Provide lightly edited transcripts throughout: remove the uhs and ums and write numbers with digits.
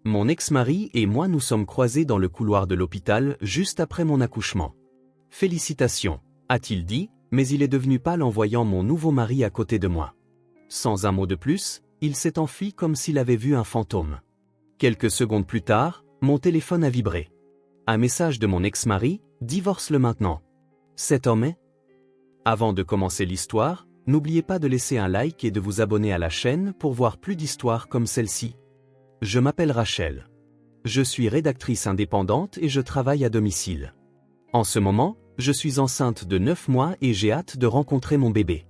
Mon ex-mari et moi nous sommes croisés dans le couloir de l'hôpital juste après mon accouchement. Félicitations, a-t-il dit, mais il est devenu pâle en voyant mon nouveau mari à côté de moi. Sans un mot de plus, il s'est enfui comme s'il avait vu un fantôme. Quelques secondes plus tard, mon téléphone a vibré. Un message de mon ex-mari, divorce-le maintenant. Cet homme est... Avant de commencer l'histoire, n'oubliez pas de laisser un like et de vous abonner à la chaîne pour voir plus d'histoires comme celle-ci. Je m'appelle Rachel. Je suis rédactrice indépendante et je travaille à domicile. En ce moment, je suis enceinte de 9 mois et j'ai hâte de rencontrer mon bébé.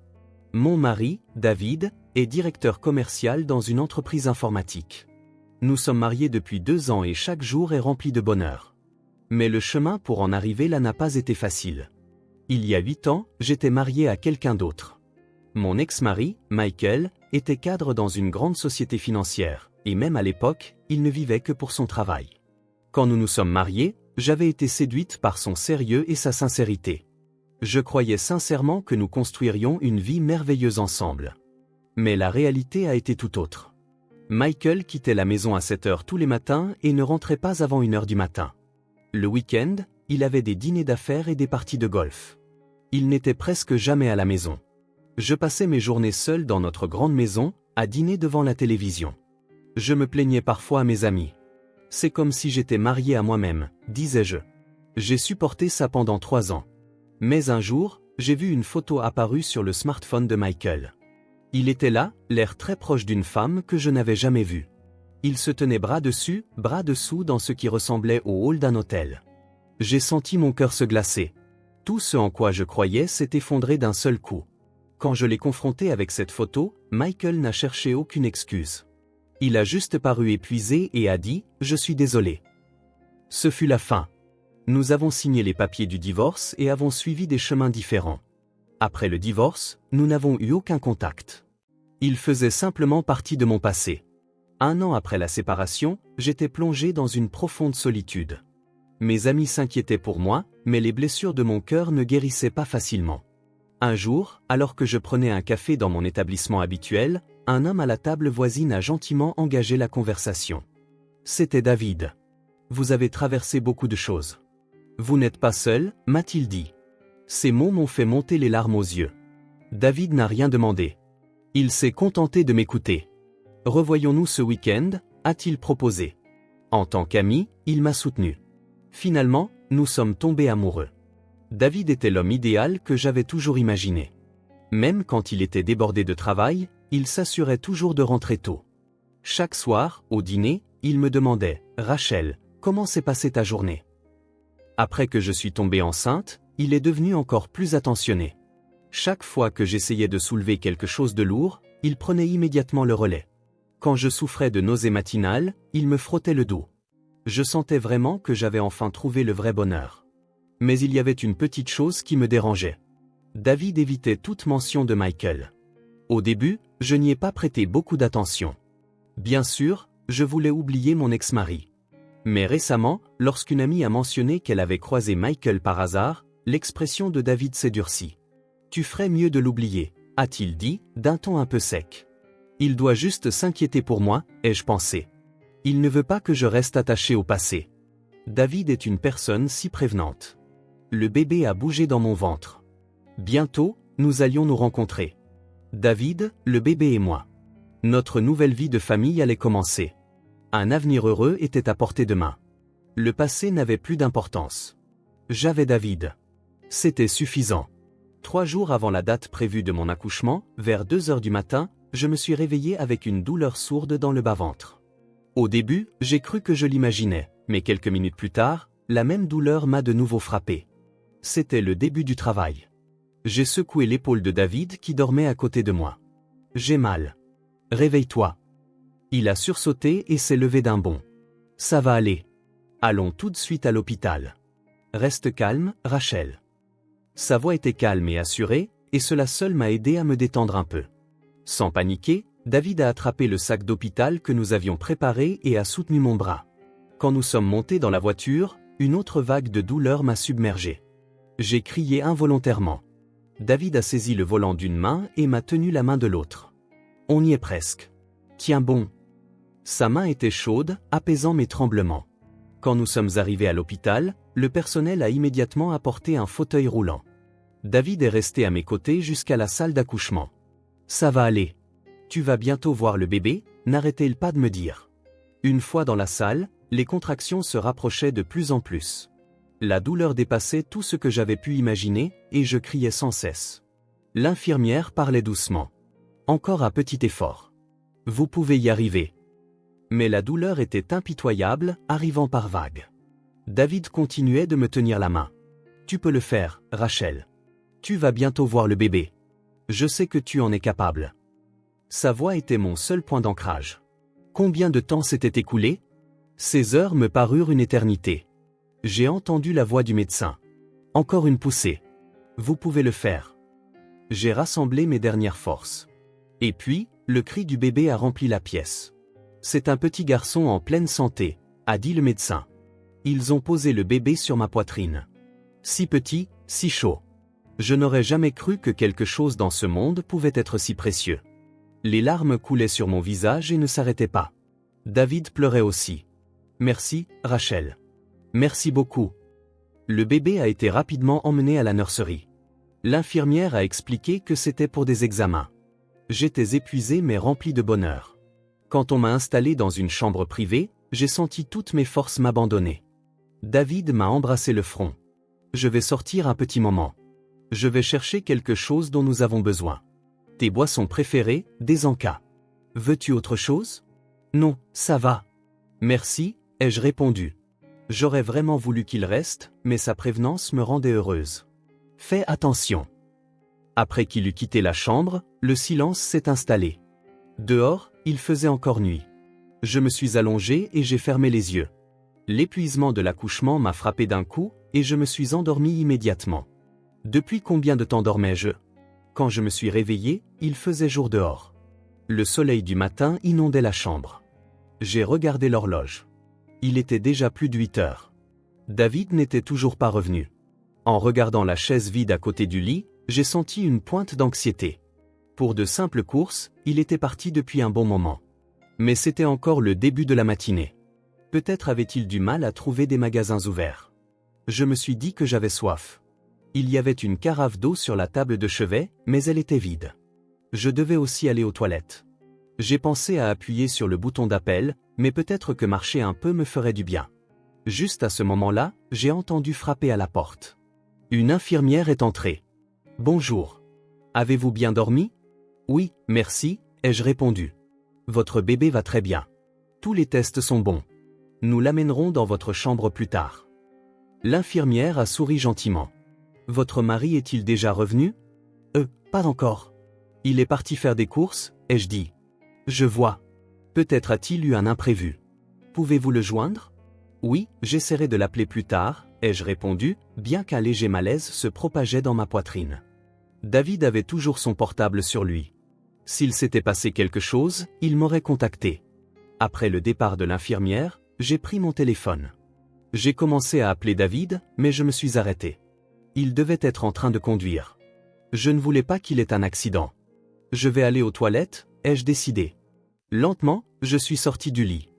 Mon mari, David, est directeur commercial dans une entreprise informatique. Nous sommes mariés depuis 2 ans et chaque jour est rempli de bonheur. Mais le chemin pour en arriver là n'a pas été facile. Il y a 8 ans, j'étais marié à quelqu'un d'autre. Mon ex-mari, Michael, était cadre dans une grande société financière, et même à l'époque, il ne vivait que pour son travail. Quand nous nous sommes mariés, j'avais été séduite par son sérieux et sa sincérité. Je croyais sincèrement que nous construirions une vie merveilleuse ensemble. Mais la réalité a été tout autre. Michael quittait la maison à 7 heures tous les matins et ne rentrait pas avant 1 heure du matin. Le week-end, il avait des dîners d'affaires et des parties de golf. Il n'était presque jamais à la maison. Je passais mes journées seul dans notre grande maison, à dîner devant la télévision. Je me plaignais parfois à mes amis. C'est comme si j'étais marié à moi-même, disais-je. J'ai supporté ça pendant 3 ans. Mais un jour, j'ai vu une photo apparue sur le smartphone de Michael. Il était là, l'air très proche d'une femme que je n'avais jamais vue. Il se tenait bras dessus, bras dessous dans ce qui ressemblait au hall d'un hôtel. J'ai senti mon cœur se glacer. Tout ce en quoi je croyais s'est effondré d'un seul coup. Quand je l'ai confronté avec cette photo, Michael n'a cherché aucune excuse. Il a juste paru épuisé et a dit « Je suis désolé ». Ce fut la fin. Nous avons signé les papiers du divorce et avons suivi des chemins différents. Après le divorce, nous n'avons eu aucun contact. Il faisait simplement partie de mon passé. 1 an après la séparation, j'étais plongé dans une profonde solitude. Mes amis s'inquiétaient pour moi, mais les blessures de mon cœur ne guérissaient pas facilement. Un jour, alors que je prenais un café dans mon établissement habituel, un homme à la table voisine a gentiment engagé la conversation. C'était David. « Vous avez traversé beaucoup de choses. Vous n'êtes pas seul, m'a-t-il dit. » Ces mots m'ont fait monter les larmes aux yeux. David n'a rien demandé. Il s'est contenté de m'écouter. « Revoyons-nous ce week-end » a-t-il proposé. En tant qu'ami, il m'a soutenu. Finalement, nous sommes tombés amoureux. David était l'homme idéal que j'avais toujours imaginé. Même quand il était débordé de travail, il s'assurait toujours de rentrer tôt. Chaque soir, au dîner, il me demandait « Rachel, comment s'est passée ta journée ?» Après que je suis tombée enceinte, il est devenu encore plus attentionné. Chaque fois que j'essayais de soulever quelque chose de lourd, il prenait immédiatement le relais. Quand je souffrais de nausées matinales, il me frottait le dos. Je sentais vraiment que j'avais enfin trouvé le vrai bonheur. Mais il y avait une petite chose qui me dérangeait. David évitait toute mention de Michael. Au début, je n'y ai pas prêté beaucoup d'attention. Bien sûr, je voulais oublier mon ex-mari. Mais récemment, lorsqu'une amie a mentionné qu'elle avait croisé Michael par hasard, l'expression de David s'est durcie. « Tu ferais mieux de l'oublier », a-t-il dit, d'un ton un peu sec. « Il doit juste s'inquiéter pour moi, ai-je pensé. Il ne veut pas que je reste attaché au passé. » David est une personne si prévenante. Le bébé a bougé dans mon ventre. Bientôt, nous allions nous rencontrer. David, le bébé et moi. Notre nouvelle vie de famille allait commencer. Un avenir heureux était à portée de main. Le passé n'avait plus d'importance. J'avais David. C'était suffisant. 3 jours avant la date prévue de mon accouchement, vers 2 heures du matin, je me suis réveillé avec une douleur sourde dans le bas-ventre. Au début, j'ai cru que je l'imaginais, mais quelques minutes plus tard, la même douleur m'a de nouveau frappé. C'était le début du travail. J'ai secoué l'épaule de David qui dormait à côté de moi. « J'ai mal. Réveille-toi. » Il a sursauté et s'est levé d'un bond. « Ça va aller. Allons tout de suite à l'hôpital. Reste calme, Rachel. » Sa voix était calme et assurée, et cela seul m'a aidé à me détendre un peu. Sans paniquer, David a attrapé le sac d'hôpital que nous avions préparé et a soutenu mon bras. Quand nous sommes montés dans la voiture, une autre vague de douleur m'a submergé. J'ai crié involontairement. David a saisi le volant d'une main et m'a tenu la main de l'autre. On y est presque. Tiens bon. Sa main était chaude, apaisant mes tremblements. Quand nous sommes arrivés à l'hôpital, le personnel a immédiatement apporté un fauteuil roulant. David est resté à mes côtés jusqu'à la salle d'accouchement. Ça va aller. Tu vas bientôt voir le bébé, n'arrêtait-il pas de me dire. Une fois dans la salle, les contractions se rapprochaient de plus en plus. La douleur dépassait tout ce que j'avais pu imaginer, et je criais sans cesse. L'infirmière parlait doucement. Encore un petit effort. Vous pouvez y arriver. Mais la douleur était impitoyable, arrivant par vagues. David continuait de me tenir la main. Tu peux le faire, Rachel. Tu vas bientôt voir le bébé. Je sais que tu en es capable. Sa voix était mon seul point d'ancrage. Combien de temps s'était écoulé? Ces heures me parurent une éternité. J'ai entendu la voix du médecin. Encore une poussée. Vous pouvez le faire. J'ai rassemblé mes dernières forces. Et puis, le cri du bébé a rempli la pièce. C'est un petit garçon en pleine santé, a dit le médecin. Ils ont posé le bébé sur ma poitrine. Si petit, si chaud. Je n'aurais jamais cru que quelque chose dans ce monde pouvait être si précieux. Les larmes coulaient sur mon visage et ne s'arrêtaient pas. David pleurait aussi. Merci, Rachel. Merci beaucoup. Le bébé a été rapidement emmené à la nurserie. L'infirmière a expliqué que c'était pour des examens. J'étais épuisé mais rempli de bonheur. Quand on m'a installé dans une chambre privée, j'ai senti toutes mes forces m'abandonner. David m'a embrassé le front. Je vais sortir un petit moment. Je vais chercher quelque chose dont nous avons besoin. Tes boissons préférées, des encas. Veux-tu autre chose? Non, ça va. Merci, ai-je répondu. J'aurais vraiment voulu qu'il reste, mais sa prévenance me rendait heureuse. Fais attention. Après qu'il eut quitté la chambre, le silence s'est installé. Dehors, il faisait encore nuit. Je me suis allongé et j'ai fermé les yeux. L'épuisement de l'accouchement m'a frappé d'un coup, et je me suis endormi immédiatement. Depuis combien de temps dormais-je? Quand je me suis réveillé, il faisait jour dehors. Le soleil du matin inondait la chambre. J'ai regardé l'horloge. Il était déjà plus de 8 heures. David n'était toujours pas revenu. En regardant la chaise vide à côté du lit, j'ai senti une pointe d'anxiété. Pour de simples courses, il était parti depuis un bon moment. Mais c'était encore le début de la matinée. Peut-être avait-il du mal à trouver des magasins ouverts. Je me suis dit que j'avais soif. Il y avait une carafe d'eau sur la table de chevet, mais elle était vide. Je devais aussi aller aux toilettes. J'ai pensé à appuyer sur le bouton d'appel, mais peut-être que marcher un peu me ferait du bien. Juste à ce moment-là, j'ai entendu frapper à la porte. Une infirmière est entrée. « Bonjour. Avez-vous bien dormi? » « Oui, merci, ai-je répondu. Votre bébé va très bien. Tous les tests sont bons. Nous l'amènerons dans votre chambre plus tard. » L'infirmière a souri gentiment. « Votre mari est-il déjà revenu? » Pas encore. Il est parti faire des courses, ai-je dit. Je vois. Peut-être a-t-il eu un imprévu. Pouvez-vous le joindre? Oui, j'essaierai de l'appeler plus tard, ai-je répondu, bien qu'un léger malaise se propageait dans ma poitrine. David avait toujours son portable sur lui. S'il s'était passé quelque chose, il m'aurait contacté. Après le départ de l'infirmière, j'ai pris mon téléphone. J'ai commencé à appeler David, mais je me suis arrêté. Il devait être en train de conduire. Je ne voulais pas qu'il ait un accident. Je vais aller aux toilettes, ai-je décidé. Lentement, je suis sorti du lit.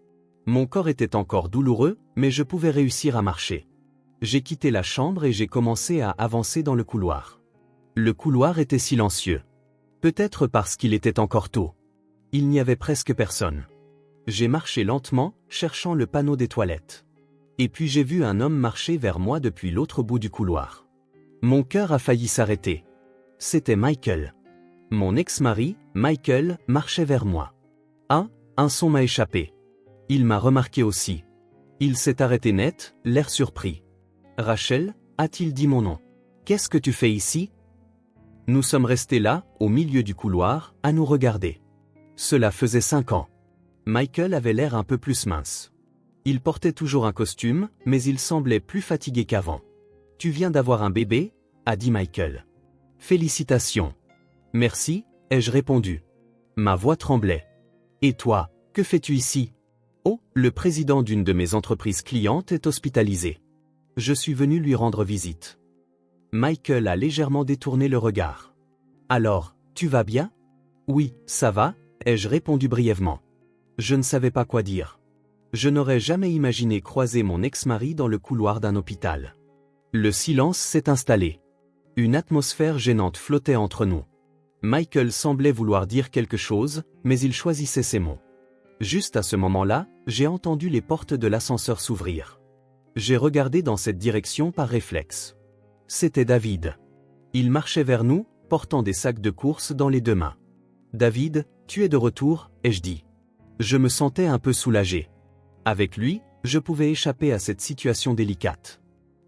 Mon corps était encore douloureux, mais je pouvais réussir à marcher. J'ai quitté la chambre et j'ai commencé à avancer dans le couloir. Le couloir était silencieux. Peut-être parce qu'il était encore tôt. Il n'y avait presque personne. J'ai marché lentement, cherchant le panneau des toilettes. Et puis j'ai vu un homme marcher vers moi depuis l'autre bout du couloir. Mon cœur a failli s'arrêter. C'était Michael. Mon ex-mari, Michael, marchait vers moi. Un son m'a échappé. Il m'a remarqué aussi. Il s'est arrêté net, l'air surpris. « Rachel » a-t-il dit mon nom. « Qu'est-ce que tu fais ici ?» Nous sommes restés là, au milieu du couloir, à nous regarder. Cela faisait 5 ans. Michael avait l'air un peu plus mince. Il portait toujours un costume, mais il semblait plus fatigué qu'avant. « Tu viens d'avoir un bébé ?» a dit Michael. « Félicitations. »« Merci » ai-je répondu. Ma voix tremblait. « Et toi, que fais-tu ici ?»« Oh, le président d'une de mes entreprises clientes est hospitalisé. Je suis venu lui rendre visite. » Michael a légèrement détourné le regard. « Alors, tu vas bien ?»« Oui, ça va » ai-je répondu brièvement. Je ne savais pas quoi dire. Je n'aurais jamais imaginé croiser mon ex-mari dans le couloir d'un hôpital. Le silence s'est installé. Une atmosphère gênante flottait entre nous. Michael semblait vouloir dire quelque chose, mais il choisissait ses mots. Juste à ce moment-là, j'ai entendu les portes de l'ascenseur s'ouvrir. J'ai regardé dans cette direction par réflexe. C'était David. Il marchait vers nous, portant des sacs de course dans les deux mains. « David, tu es de retour » ai-je dit. Je me sentais un peu soulagé. Avec lui, je pouvais échapper à cette situation délicate.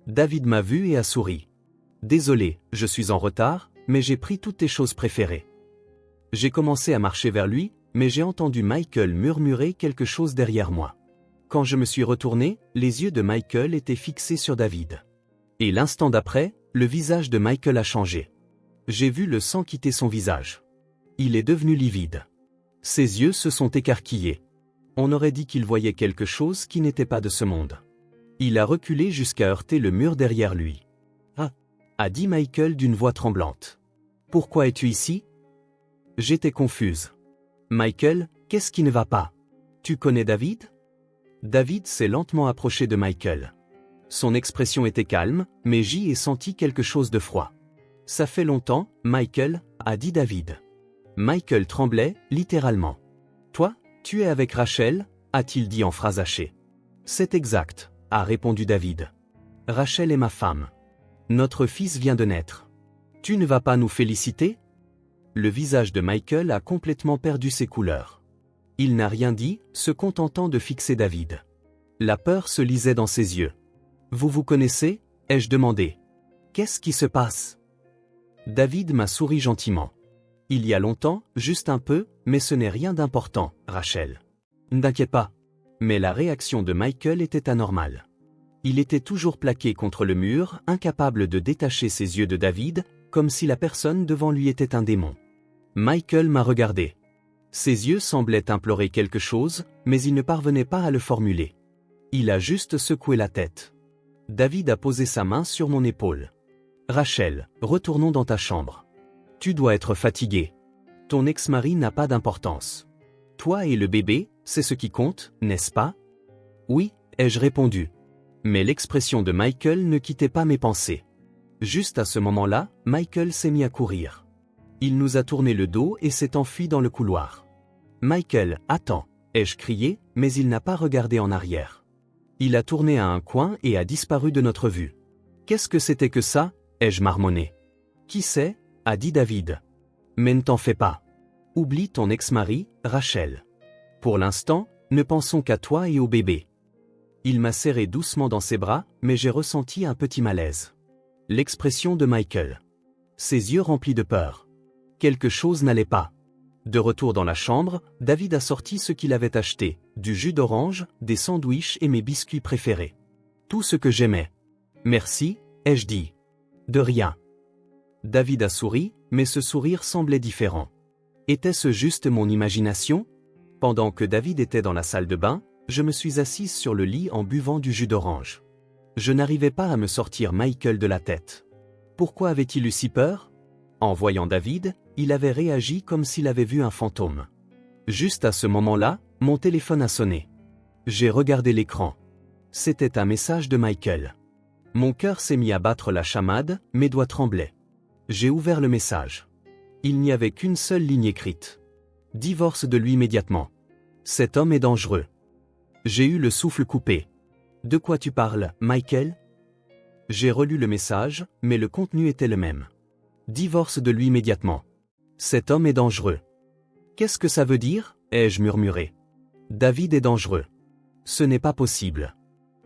David m'a vu et a souri. « Désolé, je suis en retard, mais j'ai pris toutes tes choses préférées. » J'ai commencé à marcher vers lui, mais j'ai entendu Michael murmurer quelque chose derrière moi. Quand je me suis retourné, les yeux de Michael étaient fixés sur David. Et l'instant d'après, le visage de Michael a changé. J'ai vu le sang quitter son visage. Il est devenu livide. Ses yeux se sont écarquillés. On aurait dit qu'il voyait quelque chose qui n'était pas de ce monde. Il a reculé jusqu'à heurter le mur derrière lui. « Ah » a dit Michael d'une voix tremblante. « Pourquoi es-tu ici » J'étais confuse. « Michael, qu'est-ce qui ne va pas ? Tu connais David » David s'est lentement approché de Michael. Son expression était calme, mais j'y ai senti quelque chose de froid. « Ça fait longtemps, Michael » a dit David. Michael tremblait, littéralement. « Toi ? Tu es avec Rachel » a-t-il dit en phrase hachée. « C'est exact » a répondu David. « Rachel est ma femme. Notre fils vient de naître. Tu ne vas pas nous féliciter » Le visage de Michael a complètement perdu ses couleurs. Il n'a rien dit, se contentant de fixer David. La peur se lisait dans ses yeux. « Vous vous connaissez » ai-je demandé. « Qu'est-ce qui se passe » David m'a souri gentiment. « Il y a longtemps, juste un peu, mais ce n'est rien d'important, Rachel. » Ne t'inquiète pas. Mais la réaction de Michael était anormale. Il était toujours plaqué contre le mur, incapable de détacher ses yeux de David, comme si la personne devant lui était un démon. Michael m'a regardé. Ses yeux semblaient implorer quelque chose, mais il ne parvenait pas à le formuler. Il a juste secoué la tête. David a posé sa main sur mon épaule. « Rachel, retournons dans ta chambre. Tu dois être fatiguée. Ton ex-mari n'a pas d'importance. Toi et le bébé, c'est ce qui compte, n'est-ce pas ?» Oui, ai-je répondu. Mais l'expression de Michael ne quittait pas mes pensées. Juste à ce moment-là, Michael s'est mis à courir. Il nous a tourné le dos et s'est enfui dans le couloir. « Michael, attends » ai-je crié, mais il n'a pas regardé en arrière. Il a tourné à un coin et a disparu de notre vue. « Qu'est-ce que c'était que ça » ai-je marmonné. « Qui sait » a dit David. « Mais ne t'en fais pas. Oublie ton ex-mari, Rachel. Pour l'instant, ne pensons qu'à toi et au bébé. » Il m'a serré doucement dans ses bras, mais j'ai ressenti un petit malaise. L'expression de Michael. Ses yeux remplis de peur. Quelque chose n'allait pas. De retour dans la chambre, David a sorti ce qu'il avait acheté, du jus d'orange, des sandwichs et mes biscuits préférés. Tout ce que j'aimais. « Merci » ai-je dit. « De rien. » David a souri, mais ce sourire semblait différent. Était-ce juste mon imagination ? Pendant que David était dans la salle de bain, je me suis assise sur le lit en buvant du jus d'orange. Je n'arrivais pas à me sortir Michael de la tête. Pourquoi avait-il eu si peur ? En voyant David, il avait réagi comme s'il avait vu un fantôme. Juste à ce moment-là, mon téléphone a sonné. J'ai regardé l'écran. C'était un message de Michael. Mon cœur s'est mis à battre la chamade, mes doigts tremblaient. J'ai ouvert le message. Il n'y avait qu'une seule ligne écrite. « Divorce de lui immédiatement. Cet homme est dangereux. » J'ai eu le souffle coupé. « De quoi tu parles, Michael ?» J'ai relu le message, mais le contenu était le même. « Divorce de lui immédiatement. Cet homme est dangereux. » Qu'est-ce que ça veut dire ? ai-je murmuré. David est dangereux. Ce n'est pas possible.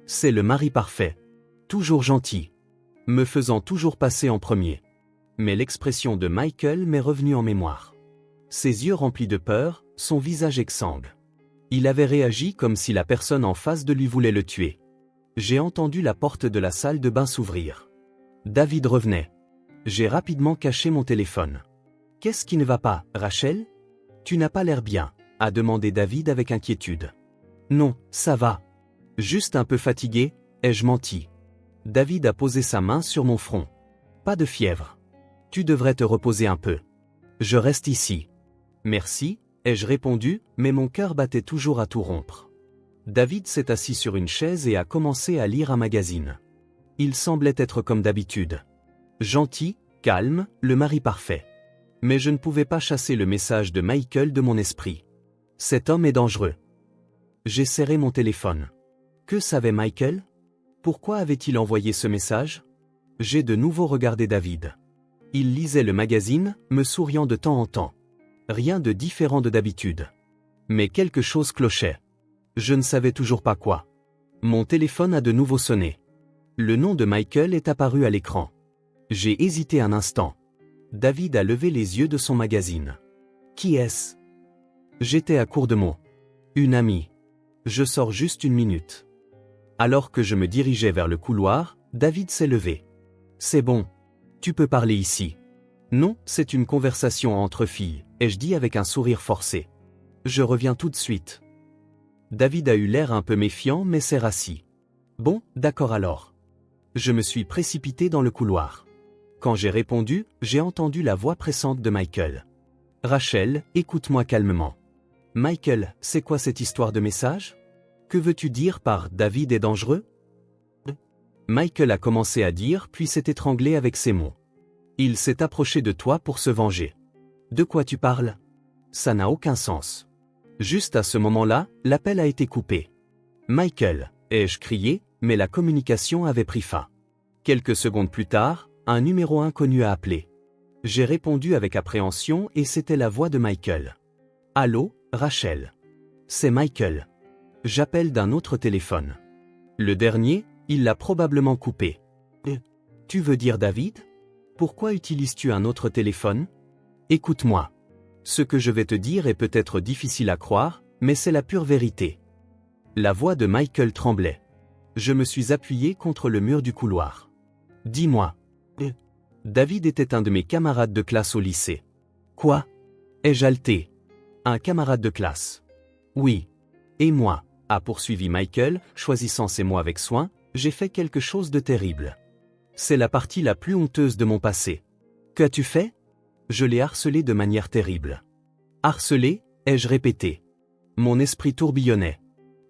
C'est le mari parfait. Toujours gentil. Me faisant toujours passer en premier. Mais l'expression de Michael m'est revenue en mémoire. Ses yeux remplis de peur, son visage exsangue. Il avait réagi comme si la personne en face de lui voulait le tuer. J'ai entendu la porte de la salle de bain s'ouvrir. David revenait. J'ai rapidement caché mon téléphone. « Qu'est-ce qui ne va pas, Rachel ? Tu n'as pas l'air bien » a demandé David avec inquiétude. « Non, ça va. Juste un peu fatigué » ai-je menti. David a posé sa main sur mon front. « Pas de fièvre. Tu devrais te reposer un peu. Je reste ici. » « Merci » Ai-je répondu, mais mon cœur battait toujours à tout rompre. David s'est assis sur une chaise et a commencé à lire un magazine. Il semblait être comme d'habitude. Gentil, calme, le mari parfait. Mais je ne pouvais pas chasser le message de Michael de mon esprit. Cet homme est dangereux. J'ai serré mon téléphone. Que savait Michael? Pourquoi avait-il envoyé ce message? J'ai de nouveau regardé David. Il lisait le magazine, me souriant de temps en temps. Rien de différent de d'habitude. Mais quelque chose clochait. Je ne savais toujours pas quoi. Mon téléphone a de nouveau sonné. Le nom de Michael est apparu à l'écran. J'ai hésité un instant. David a levé les yeux de son magazine. Qui est-ce? J'étais à court de mots. Une amie. Je sors juste une minute. Alors que je me dirigeais vers le couloir, David s'est levé. C'est bon. Tu peux parler ici. Non, c'est une conversation entre filles, ai-je dit avec un sourire forcé. Je reviens tout de suite. David a eu l'air un peu méfiant mais s'est rassis. Bon, d'accord alors. Je me suis précipité dans le couloir. Quand j'ai répondu, j'ai entendu la voix pressante de Michael. Rachel, écoute-moi calmement. Michael, c'est quoi cette histoire de message? Que veux-tu dire par David est dangereux? Michael a commencé à dire puis s'est étranglé avec ses mots. Il s'est approché de toi pour se venger. De quoi tu parles? Ça n'a aucun sens. Juste à ce moment-là, l'appel a été coupé. Michael, ai-je crié, mais la communication avait pris fin. Quelques secondes plus tard, un numéro inconnu a appelé. J'ai répondu avec appréhension et c'était la voix de Michael. Allô, Rachel. C'est Michael. J'appelle d'un autre téléphone. Le dernier, il l'a probablement coupé. Tu veux dire David? Pourquoi utilises-tu un autre téléphone? Écoute-moi. Ce que je vais te dire est peut-être difficile à croire, mais c'est la pure vérité. La voix de Michael tremblait. Je me suis appuyé contre le mur du couloir. Dis-moi. David était un de mes camarades de classe au lycée. Quoi? Ai-je halté? Un camarade de classe. Oui. Et moi, a poursuivi Michael, choisissant ses mots avec soin, j'ai fait quelque chose de terrible. C'est la partie la plus honteuse de mon passé. Qu'as-tu fait? Je l'ai harcelé de manière terrible. Harcelé, ai-je répété. Mon esprit tourbillonnait.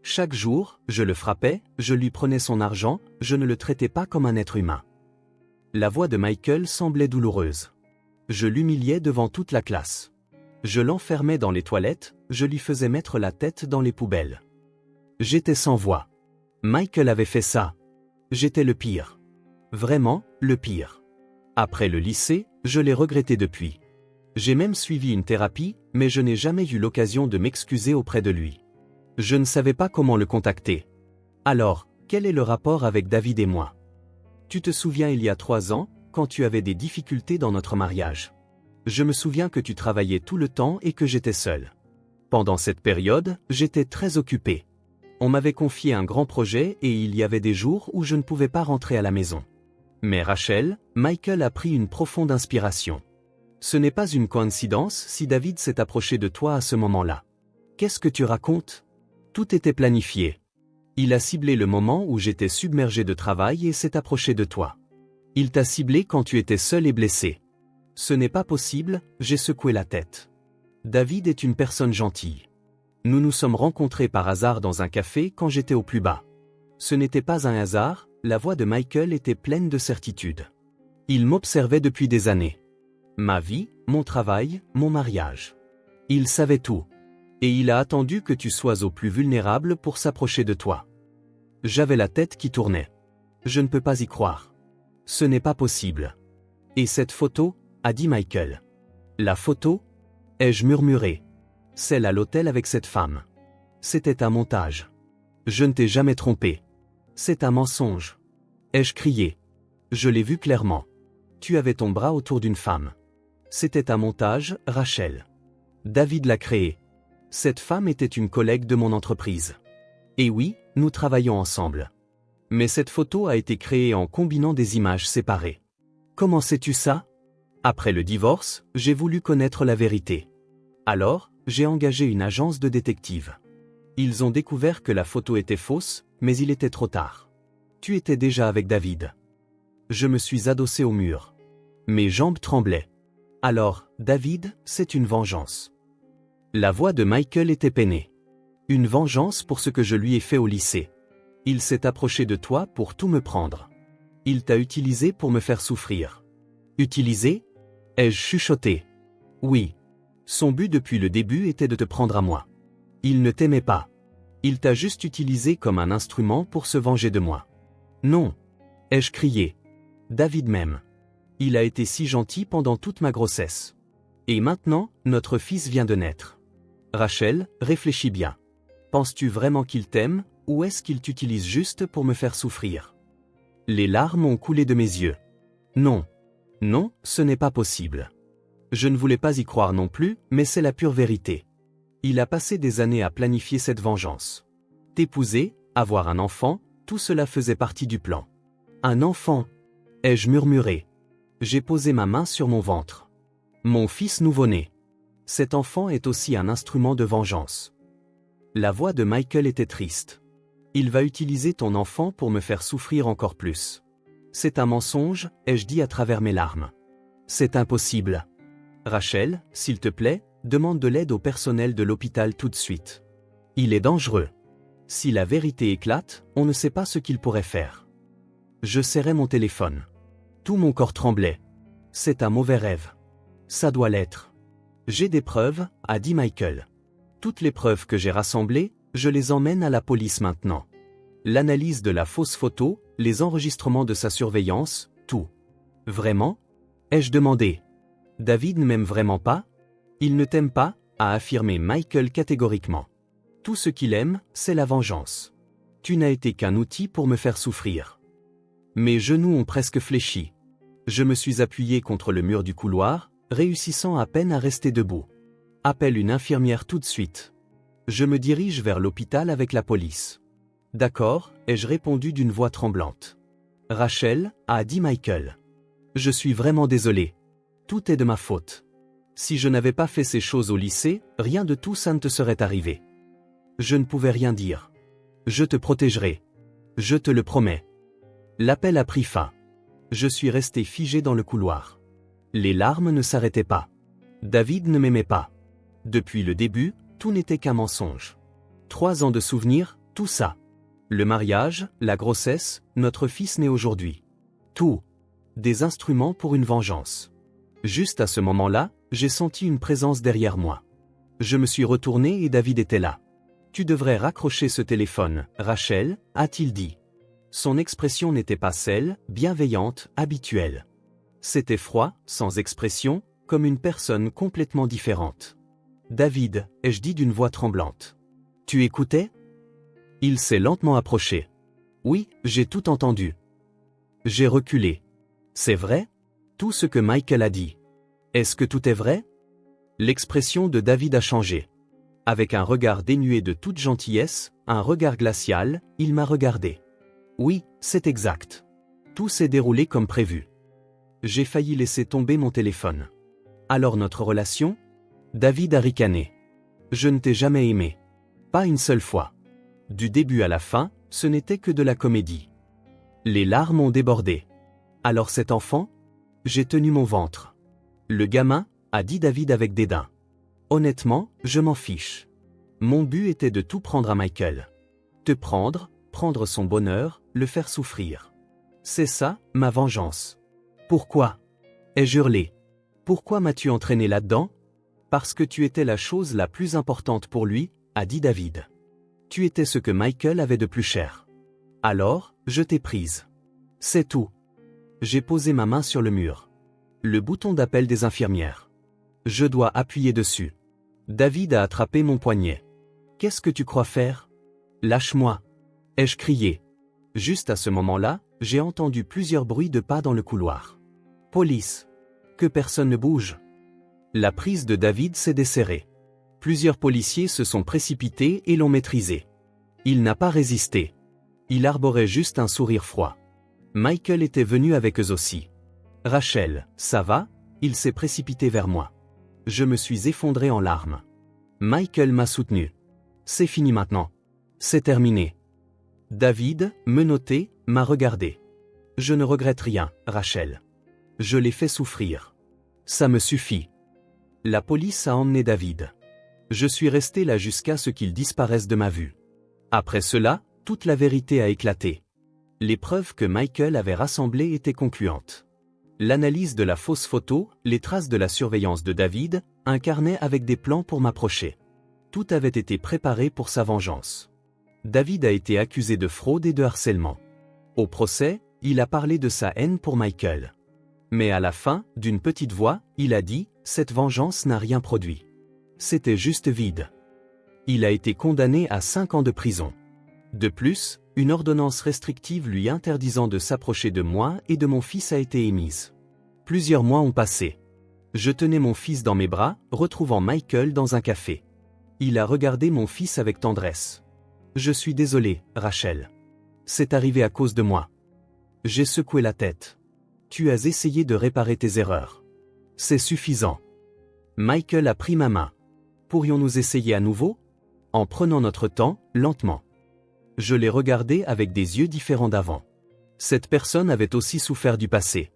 Chaque jour, je le frappais, je lui prenais son argent, je ne le traitais pas comme un être humain. La voix de Michael semblait douloureuse. Je l'humiliais devant toute la classe. Je l'enfermais dans les toilettes, je lui faisais mettre la tête dans les poubelles. J'étais sans voix. Michael avait fait ça. J'étais le pire. Vraiment, le pire. Après le lycée, je l'ai regretté depuis. J'ai même suivi une thérapie, mais je n'ai jamais eu l'occasion de m'excuser auprès de lui. Je ne savais pas comment le contacter. Alors, quel est le rapport avec David et moi? Tu te souviens il y a 3 ans, quand tu avais des difficultés dans notre mariage? Je me souviens que tu travaillais tout le temps et que j'étais seul. Pendant cette période, j'étais très occupé. On m'avait confié un grand projet et il y avait des jours où je ne pouvais pas rentrer à la maison. Mais Rachel, Michael a pris une profonde inspiration. Ce n'est pas une coïncidence si David s'est approché de toi à ce moment-là. Qu'est-ce que tu racontes? Tout était planifié. Il a ciblé le moment où j'étais submergé de travail et s'est approché de toi. Il t'a ciblé quand tu étais seul et blessé. Ce n'est pas possible, j'ai secoué la tête. David est une personne gentille. Nous nous sommes rencontrés par hasard dans un café quand j'étais au plus bas. Ce n'était pas un hasard, la voix de Michael était pleine de certitude. Il m'observait depuis des années. Ma vie, mon travail, mon mariage. Il savait tout. Et il a attendu que tu sois au plus vulnérable pour s'approcher de toi. J'avais la tête qui tournait. Je ne peux pas y croire. Ce n'est pas possible. Et cette photo, a dit Michael. La photo? Ai-je murmuré. Celle à l'hôtel avec cette femme. C'était un montage. Je ne t'ai jamais trompé. C'est un mensonge. Ai-je crié. Je l'ai vu clairement. Tu avais ton bras autour d'une femme. C'était un montage, Rachel. David l'a créé. Cette femme était une collègue de mon entreprise. Et oui, nous travaillons ensemble. Mais cette photo a été créée en combinant des images séparées. Comment sais-tu ça? Après le divorce, j'ai voulu connaître la vérité. Alors, j'ai engagé une agence de détectives. Ils ont découvert que la photo était fausse, mais il était trop tard. Tu étais déjà avec David. Je me suis adossé au mur. Mes jambes tremblaient. Alors, David, c'est une vengeance. La voix de Michael était peinée. Une vengeance pour ce que je lui ai fait au lycée. Il s'est approché de toi pour tout me prendre. Il t'a utilisé pour me faire souffrir. Utilisé? Ai-je chuchoté? Oui. Son but depuis le début était de te prendre à moi. Il ne t'aimait pas. Il t'a juste utilisé comme un instrument pour se venger de moi. Non. Ai-je crié? David m'aime. Il a été si gentil pendant toute ma grossesse. Et maintenant, notre fils vient de naître. Rachel, réfléchis bien. Penses-tu vraiment qu'il t'aime, ou est-ce qu'il t'utilise juste pour me faire souffrir? Les larmes ont coulé de mes yeux. Non. Non, ce n'est pas possible. Je ne voulais pas y croire non plus, mais c'est la pure vérité. Il a passé des années à planifier cette vengeance. T'épouser, avoir un enfant, tout cela faisait partie du plan. Un enfant? Ai-je murmuré? J'ai posé ma main sur mon ventre. Mon fils nouveau-né. Cet enfant est aussi un instrument de vengeance. La voix de Michael était triste. Il va utiliser ton enfant pour me faire souffrir encore plus. C'est un mensonge, ai-je dit à travers mes larmes. C'est impossible. Rachel, s'il te plaît, demande de l'aide au personnel de l'hôpital tout de suite. Il est dangereux. Si la vérité éclate, on ne sait pas ce qu'il pourrait faire. Je serrais mon téléphone. Tout mon corps tremblait. C'est un mauvais rêve. Ça doit l'être. J'ai des preuves, a dit Michael. Toutes les preuves que j'ai rassemblées, je les emmène à la police maintenant. L'analyse de la fausse photo, les enregistrements de sa surveillance, tout. Vraiment? Ai-je demandé. David ne m'aime vraiment pas? Il ne t'aime pas, a affirmé Michael catégoriquement. Tout ce qu'il aime, c'est la vengeance. Tu n'as été qu'un outil pour me faire souffrir. Mes genoux ont presque fléchi. Je me suis appuyé contre le mur du couloir, réussissant à peine à rester debout. Appelle une infirmière tout de suite. Je me dirige vers l'hôpital avec la police. D'accord, ai-je répondu d'une voix tremblante. Rachel, a dit Michael. Je suis vraiment désolé. Tout est de ma faute. Si je n'avais pas fait ces choses au lycée, rien de tout ça ne te serait arrivé. Je ne pouvais rien dire. Je te protégerai. Je te le promets. L'appel a pris fin. Je suis resté figé dans le couloir. Les larmes ne s'arrêtaient pas. David ne m'aimait pas. Depuis le début, tout n'était qu'un mensonge. 3 ans de souvenirs, tout ça. Le mariage, la grossesse, notre fils né aujourd'hui. Tout. Des instruments pour une vengeance. Juste à ce moment-là, j'ai senti une présence derrière moi. Je me suis retourné et David était là. Tu devrais raccrocher ce téléphone, Rachel, a-t-il dit. Son expression n'était pas celle, bienveillante, habituelle. C'était froid, sans expression, comme une personne complètement différente. David, ai-je dit d'une voix tremblante. Tu écoutais? Il s'est lentement approché. Oui, j'ai tout entendu. J'ai reculé. C'est vrai? Tout ce que Michael a dit. Est-ce que tout est vrai? L'expression de David a changé. Avec un regard dénué de toute gentillesse, un regard glacial, il m'a regardé. Oui, c'est exact. Tout s'est déroulé comme prévu. J'ai failli laisser tomber mon téléphone. Alors notre relation? David a ricané. Je ne t'ai jamais aimé. Pas une seule fois. Du début à la fin, ce n'était que de la comédie. Les larmes ont débordé. Alors cet enfant? J'ai tenu mon ventre. Le gamin, a dit David avec dédain. Honnêtement, je m'en fiche. Mon but était de tout prendre à Michael. Te prendre, prendre son bonheur, le faire souffrir. C'est ça, ma vengeance. Pourquoi? Ai-je hurlé. Pourquoi m'as-tu entraîné là-dedans? Parce que tu étais la chose la plus importante pour lui, a dit David. Tu étais ce que Michael avait de plus cher. Alors, je t'ai prise. C'est tout. J'ai posé ma main sur le mur. Le bouton d'appel des infirmières. Je dois appuyer dessus. David a attrapé mon poignet. Qu'est-ce que tu crois faire? Lâche-moi. Ai-je crié. Juste à ce moment-là, j'ai entendu plusieurs bruits de pas dans le couloir. Police. Que personne ne bouge. La prise de David s'est desserrée. Plusieurs policiers se sont précipités et l'ont maîtrisé. Il n'a pas résisté. Il arborait juste un sourire froid. Michael était venu avec eux aussi. Rachel, ça va? Il s'est précipité vers moi. Je me suis effondré en larmes. Michael m'a soutenu. C'est fini maintenant. C'est terminé. David, menotté, m'a regardé. Je ne regrette rien, Rachel. Je l'ai fait souffrir. Ça me suffit. La police a emmené David. Je suis resté là jusqu'à ce qu'il disparaisse de ma vue. Après cela, toute la vérité a éclaté. Les preuves que Michael avait rassemblées étaient concluantes. L'analyse de la fausse photo, les traces de la surveillance de David, un carnet avec des plans pour m'approcher. Tout avait été préparé pour sa vengeance. David a été accusé de fraude et de harcèlement. Au procès, il a parlé de sa haine pour Michael. Mais à la fin, d'une petite voix, il a dit « Cette vengeance n'a rien produit. C'était juste vide ». Il a été condamné à 5 ans de prison. De plus, une ordonnance restrictive lui interdisant de s'approcher de moi et de mon fils a été émise. Plusieurs mois ont passé. Je tenais mon fils dans mes bras, retrouvant Michael dans un café. Il a regardé mon fils avec tendresse. « Je suis désolé, Rachel. C'est arrivé à cause de moi. » J'ai secoué la tête. « Tu as essayé de réparer tes erreurs. C'est suffisant. » Michael a pris ma main. « Pourrions-nous essayer à nouveau ?» En prenant notre temps, lentement. Je l'ai regardé avec des yeux différents d'avant. Cette personne avait aussi souffert du passé.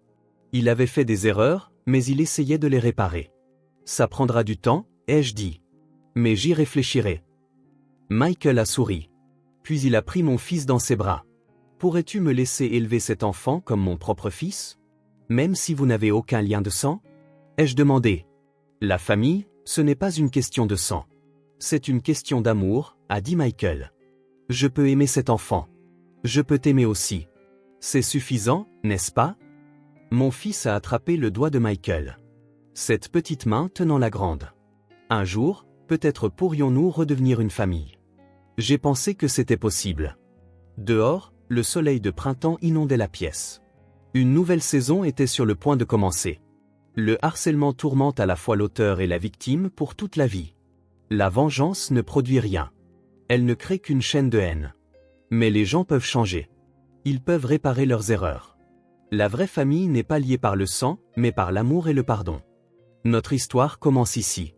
Il avait fait des erreurs, mais il essayait de les réparer. Ça prendra du temps, ai-je dit. Mais j'y réfléchirai. Michael a souri. Puis il a pris mon fils dans ses bras. Pourrais-tu me laisser élever cet enfant comme mon propre fils? Même si vous n'avez aucun lien de sang? Ai-je demandé. La famille, ce n'est pas une question de sang. C'est une question d'amour, a dit Michael. Je peux aimer cet enfant. Je peux t'aimer aussi. C'est suffisant, n'est-ce pas? Mon fils a attrapé le doigt de Michael. Cette petite main tenant la grande. Un jour, peut-être pourrions-nous redevenir une famille. J'ai pensé que c'était possible. Dehors, le soleil de printemps inondait la pièce. Une nouvelle saison était sur le point de commencer. Le harcèlement tourmente à la fois l'auteur et la victime pour toute la vie. La vengeance ne produit rien. Elle ne crée qu'une chaîne de haine. Mais les gens peuvent changer. Ils peuvent réparer leurs erreurs. La vraie famille n'est pas liée par le sang, mais par l'amour et le pardon. Notre histoire commence ici.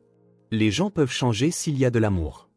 Les gens peuvent changer s'il y a de l'amour.